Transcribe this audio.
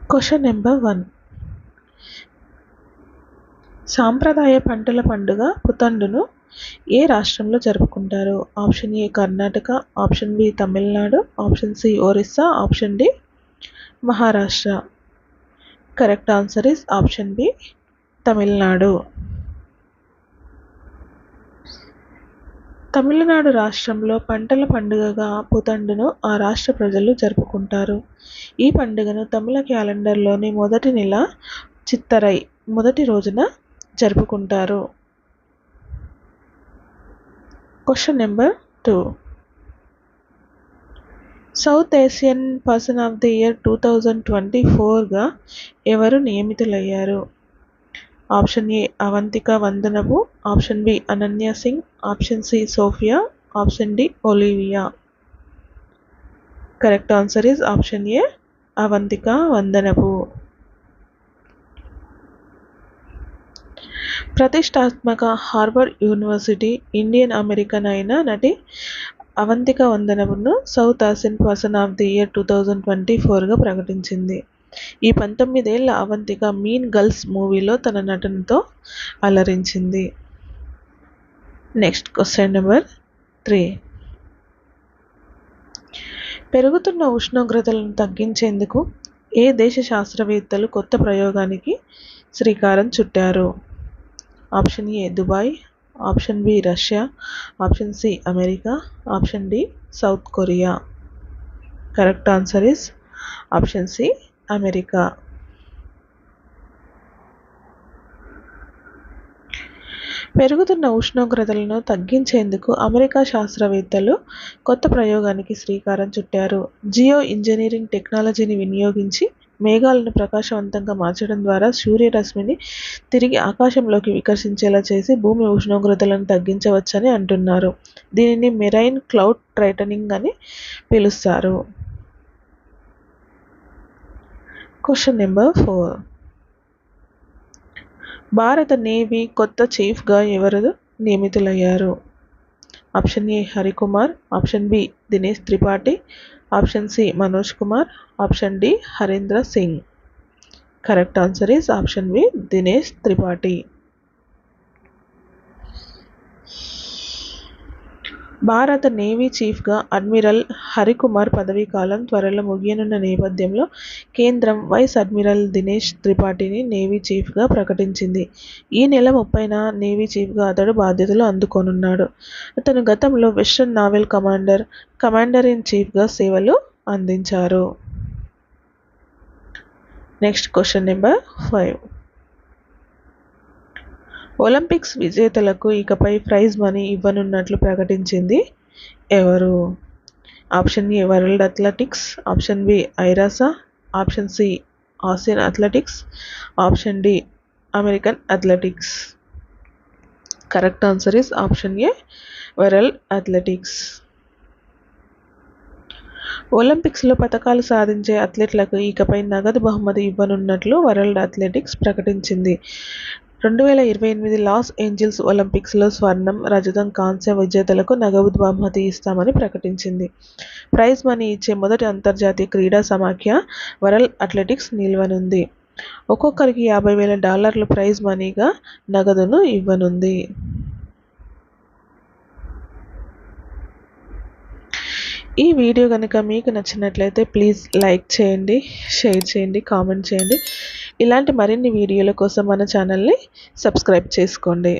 Question number 1. సాంప్రదాయ పంటల పండుగ పుతండును ఏ రాష్ట్రంలో జరుపుకుంటారు? Option A Karnataka, option B Tamil Nadu, option C Orissa, option D Maharashtra. Correct answer is option B Tamil Nadu. Tamil Nadu రాష్ట్రంలో పంటల పండుగగా పుతండును ఆ రాష్ట్ర ప్రజలు జరుపుకుంటారు. ఈ పండుగను తమిళ క్యాలెండర్లోని మొదటి నెల చిత్తరై మొదటి రోజున జరుపుకుంటారు. Question number 2. South Asian person of the year 2024గా ఎవరు నియమితులయ్యారు? Option A Avantika Vandanapu, option B Ananya Singh, option C Sophia, option D Olivia. Correct answer is option A Avantika Vandanapu. ప్రతిష్టాత్మక హార్వర్డ్ యూనివర్సిటీ ఇండియన్ అమెరికన్ అయిన నటి అవంతిక వందనపును South Asian person of the year 2024గా ప్రకటించింది. ఈ 19 ఏళ్ల అవంతిక మీన్ గర్ల్స్ మూవీలో తన నటనతో అలరించింది. Next question number 3. పెరుగుతున్న ఉష్ణోగ్రతలను తగ్గించేందుకు ఏ దేశ శాస్త్రవేత్తలు కొత్త ప్రయోగానికి శ్రీకారం చుట్టారు? Option A Dubai, option B Russia, option C America, option D South Korea. Correct answer is option C America. పెరుగుతున్న ఉష్ణోగ్రతలను తగ్గించేందుకు అమెరికా శాస్త్రవేత్తలు కొత్త ప్రయోగానికి శ్రీకారం చుట్టారు. జియో ఇంజనీరింగ్ టెక్నాలజీని వినియోగించి మేఘాలను ప్రకాశవంతంగా మార్చడం ద్వారా సూర్యరశ్మిని తిరిగి ఆకాశంలోకి వికర్షించేలా చేసి భూమి ఉష్ణోగ్రతలను తగ్గించవచ్చని అంటున్నారు. దీనిని మెరైన్ క్లౌడ్ ట్రైటనింగ్ అని పిలుస్తారు. Question number 4. భారత నేవీ కొత్త చీఫ్గా ఎవరు నియమితులయ్యారు? Option A Harikumar, option B Dinesh Tripathi, option C Manoj Kumar, option D Harindra Singh. Correct answer is option B Dinesh Tripathi. భారత నేవీ చీఫ్గా అడ్మిరల్ హరికుమార్ పదవీకాలం త్వరలో ముగియనున్న నేపథ్యంలో కేంద్రం వైస్ అడ్మిరల్ దినేష్ త్రిపాఠిని నేవీ చీఫ్గా ప్రకటించింది. ఈ నెల 30న నేవీ చీఫ్గా అతడు బాధ్యతలు అందుకోనున్నాడు. అతను గతంలో వెస్టర్న్ నావల్ కమాండర్ ఇన్ చీఫ్గా సేవలు అందించారు. Next question number 5. ఒలింపిక్స్ విజేతలకు ఇకపై ప్రైజ్ మనీ ఇవ్వనున్నట్లు ప్రకటించింది ఎవరు? Option A world athletics, option B ఐరాసా, option C Asian athletics, option D American athletics. Correct answer is option A world athletics. ఒలింపిక్స్లో పతకాలు సాధించే అథ్లెట్లకు ఇకపై నగదు బహుమతి ఇవ్వనున్నట్లు వరల్డ్ అథ్లెటిక్స్ ప్రకటించింది. 2028 లాస్ ఏంజల్స్ ఒలింపిక్స్లో స్వర్ణం, రజతం, కాంస్య విజేతలకు నగదు బహుమతి ఇస్తామని ప్రకటించింది. ప్రైజ్ మనీ ఇచ్చే మొదటి అంతర్జాతీయ క్రీడా సమాఖ్య వరల్డ్ అథ్లెటిక్స్ నిలవనుంది. ఒక్కొక్కరికి $50,000 ప్రైజ్ మనీగా నగదును ఇవ్వనుంది. ఈ వీడియో కనుక మీకు నచ్చినట్లయితే ప్లీజ్ లైక్ చేయండి, షేర్ చేయండి, కామెంట్ చేయండి. ఇలాంటి మరిన్ని వీడియోల కోసం మన ఛానల్ని సబ్స్క్రైబ్ చేసుకోండి.